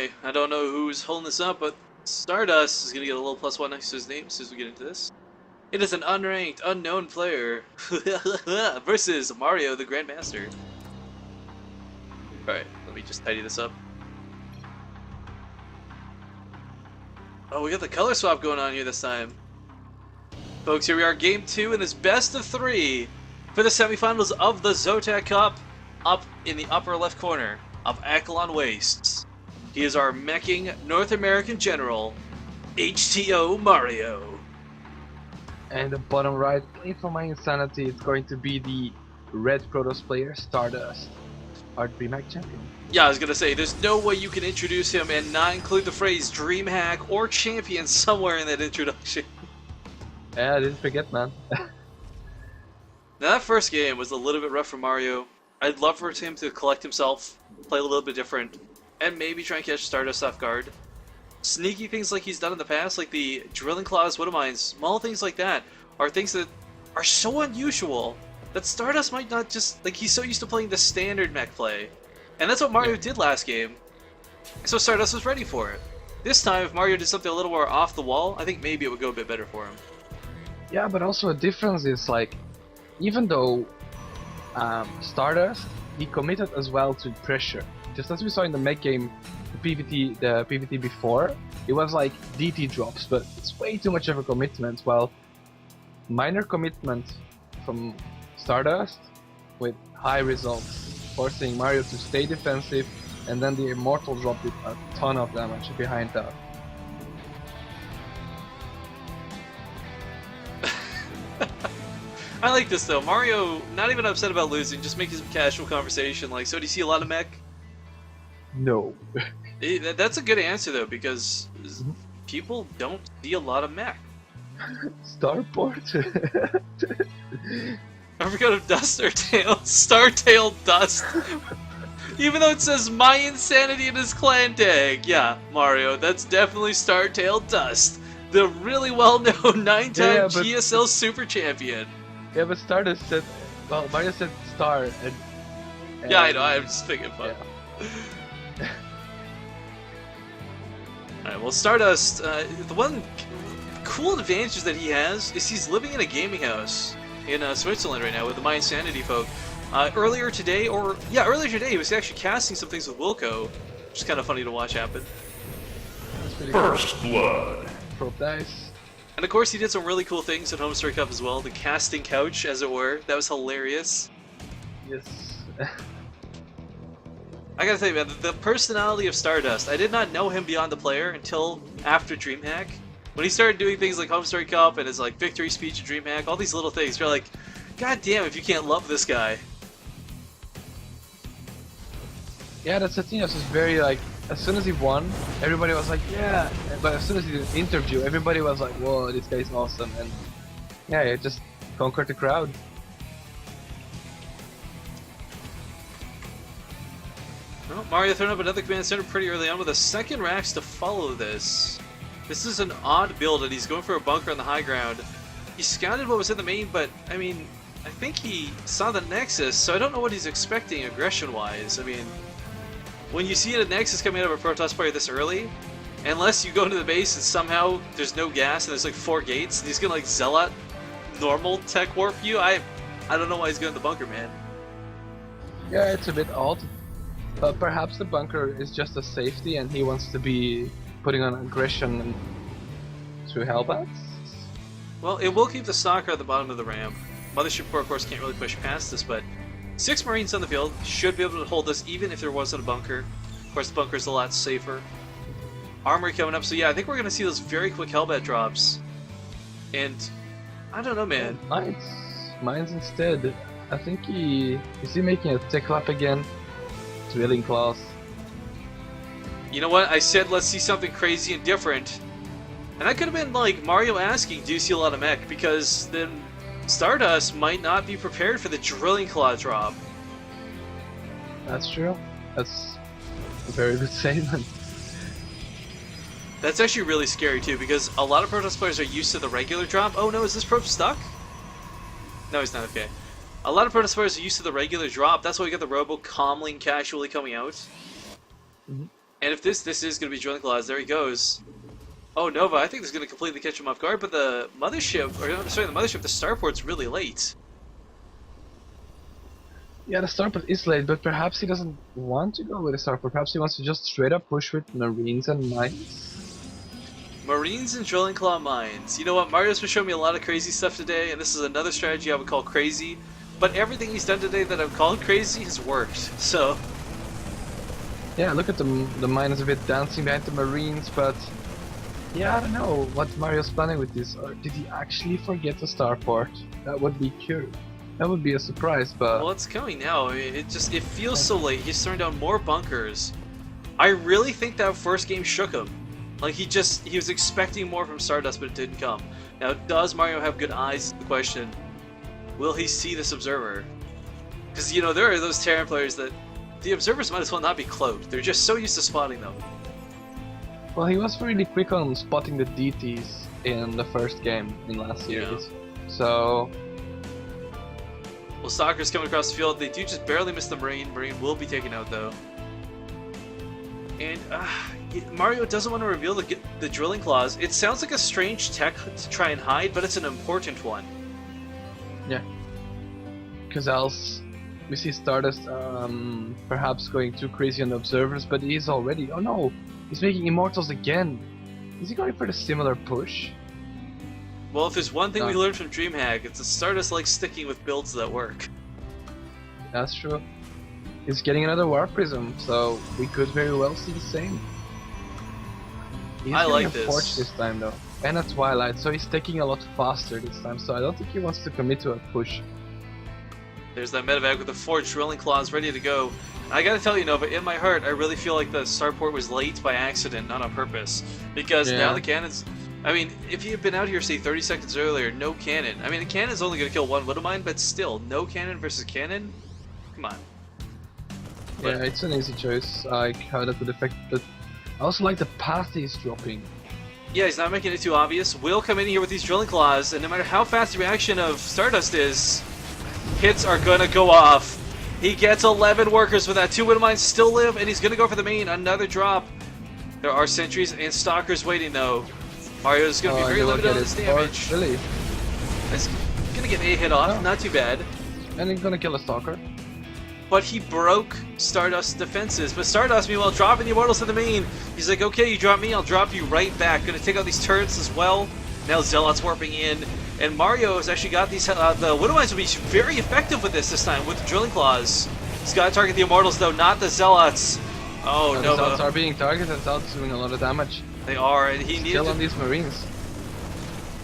Okay, I don't know who's holding this up, but Stardust is gonna get a little +1 next to his name as soon as we get into this. It is an unranked, unknown player versus Mario the Grandmaster. Alright, let me just tidy this up. Oh, we got the color swap going on here this time. Folks, here we are, game 2 in this best of 3 for the semifinals of the ZOTAC Cup, up in the upper left corner of Akalon Wastes. He is our meching North American general, HTOMario. And the bottom right, playing for my insanity, it's going to be the red Protoss player, Stardust, our DreamHack champion. Yeah, I was gonna say, there's no way you can introduce him and not include the phrase DreamHack or champion somewhere in that introduction. Yeah, I didn't forget, man. Now, that first game was a little bit rough for Mario. I'd love for him to collect himself, play a little bit different, and maybe try and catch Stardust off guard. Sneaky things like he's done in the past, like the Drilling Claws, Widow Mines, small things like that, are things that are so unusual that Stardust might not just, like, he's so used to playing the standard mech play. And that's what Mario did last game, so Stardust was ready for it. This time, if Mario did something a little more off the wall, I think maybe it would go a bit better for him. Yeah, but also a difference is, like, even though Stardust, he committed as well to pressure. Just as we saw in the mech game, the PvT before, it was like DT drops, but it's way too much of a commitment. While minor commitment from Stardust with high results, forcing Mario to stay defensive, and then the Immortal drop did a ton of damage behind that. I like this though. Mario, not even upset about losing, just making some casual conversation like, so do you see a lot of mech? No. That's a good answer though, because people don't see a lot of mech. Starport? I forgot of Dust or Tail. Startail Dust. Even though it says my insanity in his clan tag. Yeah, Mario, that's definitely Startail Dust. The really well-known 9-time GSL Super Champion. Yeah, but Stardust said, well, Mario said Star, and yeah, I know, I'm just thinking fun. Yeah. Alright, well, Stardust, the one cool advantage that he has is he's living in a gaming house in Switzerland right now with the My Insanity folk. Earlier today, he was actually casting some things with Wilco, which is kind of funny to watch happen. First blood. Probe dice. And of course he did some really cool things at Homestory Cup as well, the casting couch, as it were. That was hilarious. Yes. I gotta say, man, the personality of Stardust, I did not know him beyond the player until after DreamHack. When he started doing things like Homestory Cup and his like victory speech at DreamHack, all these little things, you're like, god damn if you can't love this guy. Yeah, that's the thing, it was just very like, as soon as he won, everybody was like, yeah, but as soon as he did an interview, everybody was like, whoa, this guy's awesome, and yeah, it just conquered the crowd. Well, Mario throwing up another command center pretty early on with a second Rax to follow this. This is an odd build, and he's going for a bunker on the high ground. He scouted what was in the main, but, I mean, I think he saw the Nexus, so I don't know what he's expecting aggression-wise. I mean, when you see a Nexus coming out of a Protoss player this early, unless you go into the base and somehow there's no gas and there's like 4 gates, and he's gonna like Zealot normal tech warp you, I don't know why he's going to the bunker, man. Yeah, it's a bit odd, but perhaps the bunker is just a safety and he wants to be putting on aggression through Hellbats? Well, it will keep the stalker at the bottom of the ramp. Mothership Core, of course, can't really push past this, but 6 Marines on the field should be able to hold this even if there wasn't a bunker. Of course, the bunker's a lot safer. Armory coming up, so yeah, I think we're going to see those very quick Hellbat drops. And, I don't know, man. Mines instead. I think is he making a tech lap again? Drilling Claws. You know what? I said let's see something crazy and different. And that could have been like Mario asking, do you see a lot of mech? Because then Stardust might not be prepared for the Drilling Claw drop. That's true. That's a very good statement. That's actually really scary too, because a lot of Protoss players are used to the regular drop. Oh no, is this probe stuck? No, he's not, okay. A lot of Protoss players are used to the regular drop, that's why we got the Robo calmly and casually coming out. And if this is going to be Drilling Claws, there he goes. Oh, Nova, I think this is going to completely catch him off guard, but the mothership, or sorry, the mothership, the starport's really late. Yeah, the starport is late, but perhaps he doesn't want to go with the starport. Perhaps he wants to just straight up push with Marines and Mines. Marines and Drilling Claw mines. You know what, Mario's been showing me a lot of crazy stuff today, and this is another strategy I would call crazy. But everything he's done today that I've called crazy has worked, so... Yeah, look at the Mines a bit dancing behind the Marines, but... Yeah, I don't know what Mario's planning with this, or did he actually forget the starport? That would be curious. That would be a surprise, but... Well, it's coming now. I mean, it feels so late. He's throwing down more bunkers. I really think that first game shook him. Like, he was expecting more from Stardust, but it didn't come. Now, does Mario have good eyes is the question. Will he see this Observer? Because, you know, there are those Terran players that the Observers might as well not be cloaked. They're just so used to spotting them. Well, he was really quick on spotting the DTs in the first game in last series. So... Well, Stalker's coming across the field. They do just barely miss the Marine. Marine will be taken out, though. And, Mario doesn't want to reveal the Drilling Claws. It sounds like a strange tech to try and hide, but it's an important one. Yeah. Because else, we see Stardust perhaps going too crazy on the Observers, but he's already... Oh no! He's making Immortals again! Is he going for the similar push? Well, if there's one thing we learned from DreamHack, it's that Stardust likes sticking with builds that work. That's true. He's getting another Warp Prism, so we could very well see the same. He's I like getting a Forge this time though, and a Twilight, so he's taking a lot faster this time, so I don't think he wants to commit to a push. There's that medevac with the Forged Drilling Claws ready to go. I gotta tell you, Nova, in my heart, I really feel like the starport was late by accident, not on purpose. Because now the cannons... I mean, if you had been out here, say, 30 seconds earlier, no cannon. I mean, a cannon's only gonna kill one Widowmine, but still, no cannon versus cannon? Come on. Yeah, it's an easy choice, like how that would affect, but I also like the path he's dropping. Yeah, he's not making it too obvious. Will come in here with these Drilling Claws, and no matter how fast the reaction of Stardust is, hits are gonna go off. He gets 11 workers with that. 2 Widowmines still live, and he's gonna go for the main. Another drop. There are sentries and stalkers waiting, though. Mario's gonna be very limited on this damage. Really? He's gonna get a hit off, not too bad. And he's gonna kill a stalker. But he broke Stardust's defenses. But Stardust, meanwhile, dropping the Immortals to the main. He's like, okay, you drop me, I'll drop you right back. Gonna take out these turrets as well. Now Zealot's warping in. And Mario has actually got these, the Widowmines will be very effective with this time, with the Drilling Claws. He's gotta target the Immortals though, not the Zealots. Oh, no. The Zealots are being targeted, Zealots doing a lot of damage. They are, and he needed Still to... on these Marines.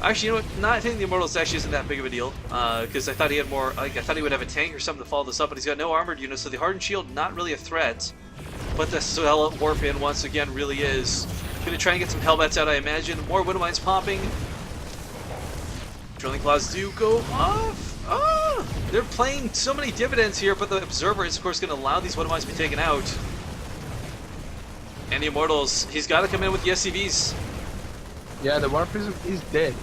Actually, you know what? Not hitting the Immortals actually isn't that big of a deal, because I thought he had more. I thought he would have a tank or something to follow this up, but he's got no armored units, so the Hardened Shield not really a threat. But the Zealot Warp in once again really is. Gonna try and get some Hellbats out, I imagine. More Widowmines popping. Drilling Claws do go off. Ah! They're playing so many dividends here, but the Observer is of course going to allow these Widowmines to be taken out. And the Immortals, he's got to come in with the SCVs. Yeah, the Warp Prism is dead.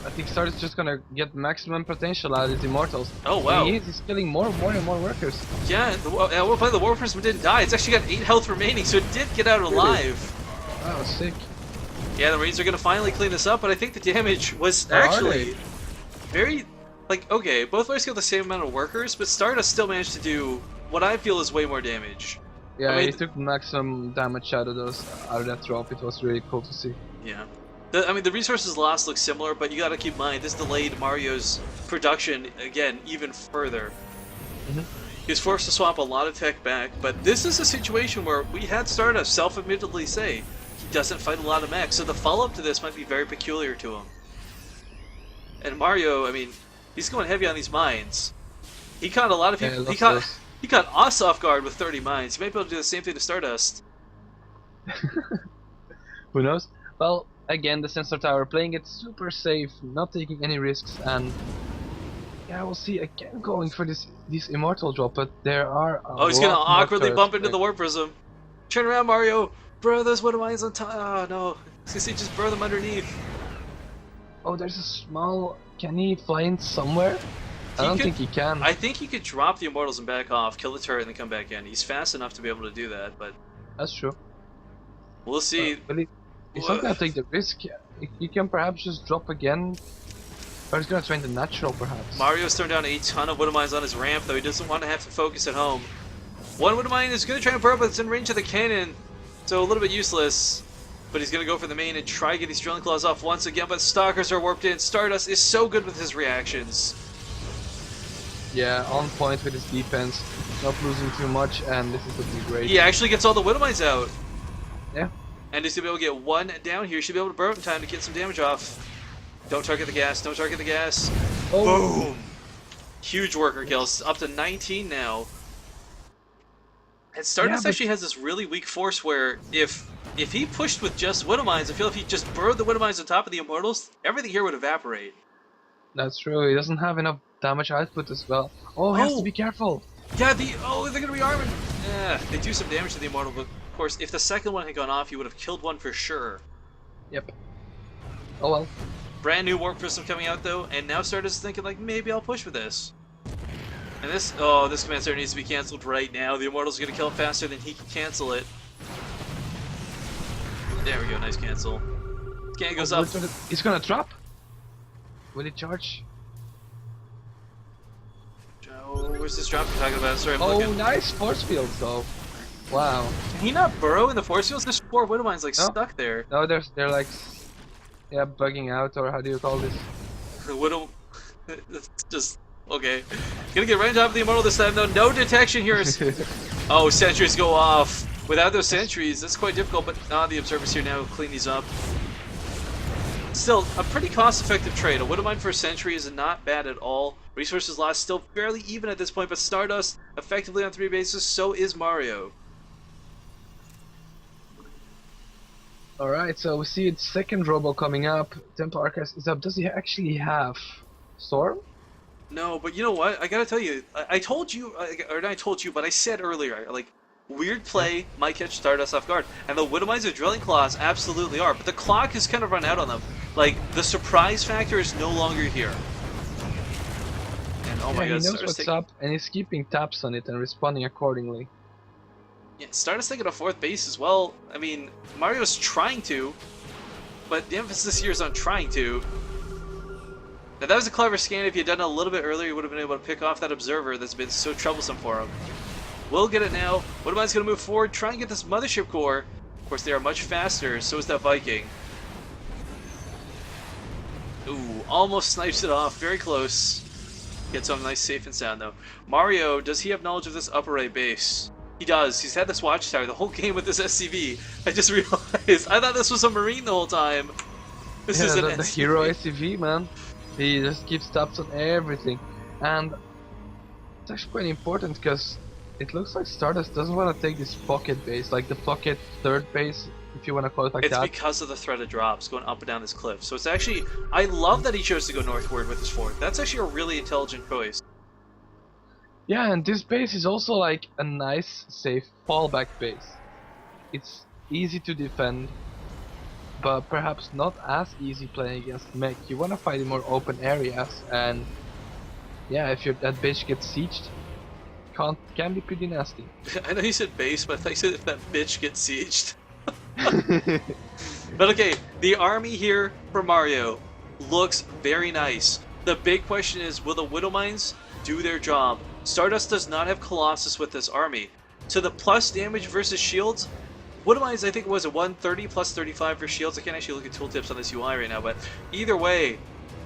I think Stardust just gonna get maximum potential out of his Immortals. Oh wow. He's killing more and more workers. Yeah, the Warp Prism didn't die. It's actually got 8 health remaining, so it did get out alive. Wow, sick. Yeah, the Marines are going to finally clean this up, but I think the damage was actually very... Like, okay, both players got the same amount of workers, but Stardust still managed to do what I feel is way more damage. Yeah, I mean, he took maximum damage out of that drop. It was really cool to see. Yeah. I mean, the resources lost look similar, but you got to keep in mind, this delayed Mario's production, again, even further. He was forced to swap a lot of tech back, but this is a situation where we had Stardust self-admittedly say he doesn't fight a lot of mechs, so the follow-up to this might be very peculiar to him. And Mario, I mean, he's going heavy on these mines. He caught a lot of people. Yeah, he caught us off guard with 30 mines. He might be able to do the same thing to Stardust. Who knows? Well, again, the sensor tower playing it super safe, not taking any risks, and yeah, we'll see again going for this immortal drop, but there are he's gonna awkwardly bump into the Warp Prism. Turn around, Mario! Bro, those Widowmines on top. Oh no. I was gonna say just burn them underneath. Oh, there's a small... Can he fly in somewhere? I don't think he can. I think he could drop the Immortals and back off, kill the turret, and then come back in. He's fast enough to be able to do that, but... That's true. We'll see. But he's not gonna take the risk. He can perhaps just drop again. Or he's gonna train the natural, perhaps. Mario's thrown down a ton of Widowmines on his ramp, though he doesn't want to have to focus at home. One Widowmine is going to try and burrow, but it's in range of the cannon, so a little bit useless. But he's going to go for the main and try to get these drilling claws off once again, but Stalkers are warped in. Stardust is so good with his reactions. Yeah, on point with his defense, not losing too much, and this is looking great. He actually gets all the Widowmines out. Yeah. And he's going to be able to get one down here. He should be able to burrow in time to get some damage off. Don't target the gas, don't target the gas. Oh. Boom! Huge worker kills, up to 19 now. And Stardust actually has this really weak force where if he pushed with just Widowmines, I feel if he just burrowed the Widowmines on top of the Immortals, everything here would evaporate. That's true, he doesn't have enough damage output as well. Oh, he has to be careful. Yeah, they're gonna be armored. Yeah, they do some damage to the Immortal, but of course, if the second one had gone off, he would have killed one for sure. Yep. Oh well. Brand new Warp Prism coming out though, and now Stardust is thinking like, maybe I'll push with this. And this command center needs to be cancelled right now. The Immortal's gonna kill it faster than he can cancel it. There we go, nice cancel. Scan goes up. He's gonna drop. Will he charge? Oh, where's this drop you're talking about? Sorry, I'm Oh, looking. nice force field though. Wow. Can he not burrow in the force fields? There's 4 Widowmines like stuck there. No, they're like, yeah, bugging out, or how do you call this? The Widow... It's just... Okay. Gonna get right on top of the Immortal this time though. No detection here. Oh, sentries go off. Without those sentries, that's quite difficult, but the observers here now clean these up. Still, a pretty cost-effective trade. A Widowmine for a sentry is not bad at all. Resources lost still fairly even at this point, but Stardust effectively on 3 bases, so is Mario. Alright, so we see its second robo coming up. Temple Archives is up. Does he actually have Storm? No, but you know what? I gotta tell you, I told you, or not I told you, but I said earlier, like, weird play might catch Stardust off guard. And the Widowmines of Drilling Claws absolutely are, but the clock has kind of run out on them. Like, the surprise factor is no longer here. And oh my god, he knows what's up, and he's keeping tabs on it and responding accordingly. Yeah, Stardust taking a 4th base as well. I mean, Mario's trying to, but the emphasis here is on trying to. Now that was a clever scan. If he had done it a little bit earlier, he would have been able to pick off that observer that's been so troublesome for him. We'll get it now. Widowmine's going to move forward, try and get this Mothership Core. Of course, they are much faster, so is that Viking. Ooh, almost snipes it off. Very close. Gets him nice, safe and sound, though. Mario, does he have knowledge of this upper right base? He does. He's had this watchtower the whole game with this SCV. I just realized. I thought this was a Marine the whole time. This is the hero SCV, man. He just keeps tabs on everything. And it's actually quite important because it looks like Stardust doesn't want to take this pocket base, like the pocket 3rd base, if you want to call it like that. It's because of the threat of drops going up and down this cliff. So it's actually, I love that he chose to go northward with his 4th. That's actually a really intelligent choice. Yeah, and this base is also like a nice, safe fallback base. It's easy to defend, but perhaps not as easy playing against mech. You want to fight in more open areas, and yeah, if that bitch gets sieged, can be pretty nasty. I know you said base, but I thought you said if that bitch gets sieged. But okay, the army here for Mario looks very nice. The big question is, will the Widowmines do their job? Stardust does not have Colossus with this army. So the plus damage versus shields, Widowmines I think was a 130 plus 35 for shields. I can't actually look at tooltips on this UI right now, but either way,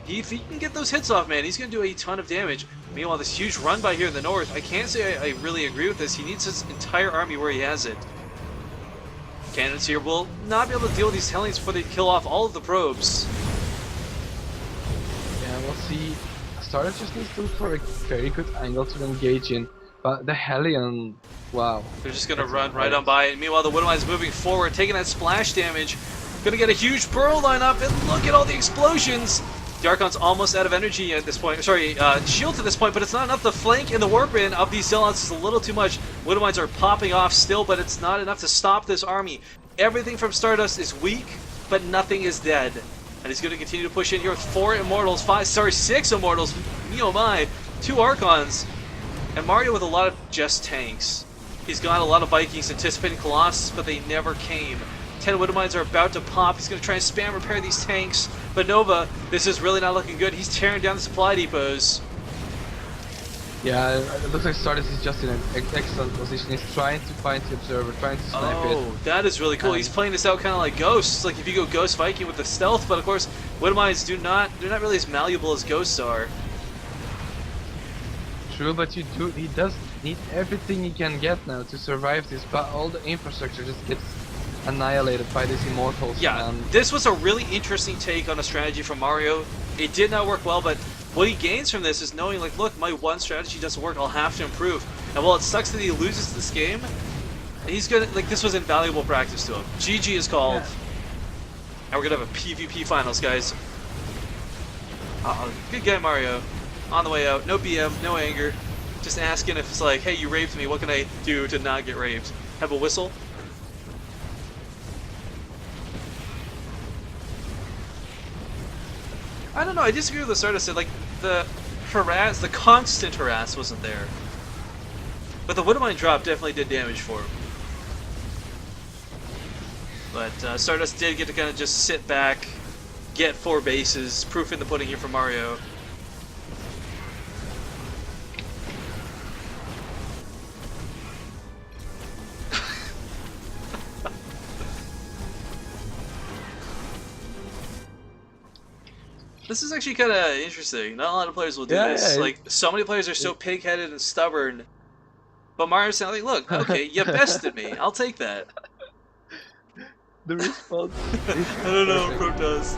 if he can get those hits off, man, he's going to do a ton of damage. Meanwhile, this huge run by here in the north, I can't say I really agree with this. He needs his entire army where he has it. Cannons here will not be able to deal with these Hellions before they kill off all of the probes. Yeah, we'll see. Stardust just needs to look for a very good angle to engage in, but the Hellion, wow. They're just going to run right on by, and meanwhile the Widowmines moving forward, taking that splash damage. Going to get a huge burrow lineup, and look at all the explosions! The Archon's almost out of energy at this point, sorry, shield to this point, but it's not enough. The flank and the warp in of these Zealots is a little too much. Widowmines are popping off still, but it's not enough to stop this army. Everything from Stardust is weak, but nothing is dead. And he's going to continue to push in here with 6 Immortals, mYi, 2 Archons, and Mario with a lot of just tanks. He's got a lot of Vikings anticipating Colossus, but they never came. 10 Widow Mines are about to pop. He's going to try and spam repair these tanks. But Nova, this is really not looking good. He's tearing down the supply depots. Yeah, it looks like Stardust is just in an excellent position. He's trying to find the observer, trying to snipe it. Oh, that is really cool. He's playing this out kind of like Ghosts, like if you go Ghost Viking with the stealth, but of course, Widow Mines they're not really as malleable as Ghosts are. True, but he does need everything he can get now to survive this, but all the infrastructure just gets annihilated by these immortals. Yeah, and this was a really interesting take on a strategy from Mario. It did not work well, but what he gains from this is knowing, like, look, my one strategy doesn't work, I'll have to improve. And while it sucks that he loses this game, he's gonna, like, this was invaluable practice to him. GG is called. And we're gonna have a PvP finals, guys. Good game, Mario. On the way out, no BM, no anger. Just asking if it's like, hey, you raped me, what can I do to not get raped? Have a whistle? I don't know, I disagree with the Stardust. Like, the constant harass wasn't there. But the Widow Mine drop definitely did damage for him. But Stardust did get to kind of just sit back, get 4 bases, proof in the pudding here for Mario. This is actually kind of interesting. Not a lot of players will do this. Yeah. Like, so many players are so pig-headed and stubborn. But Mario's saying, like, look, okay, you bested me. I'll take that. the response. I don't know, Protoss.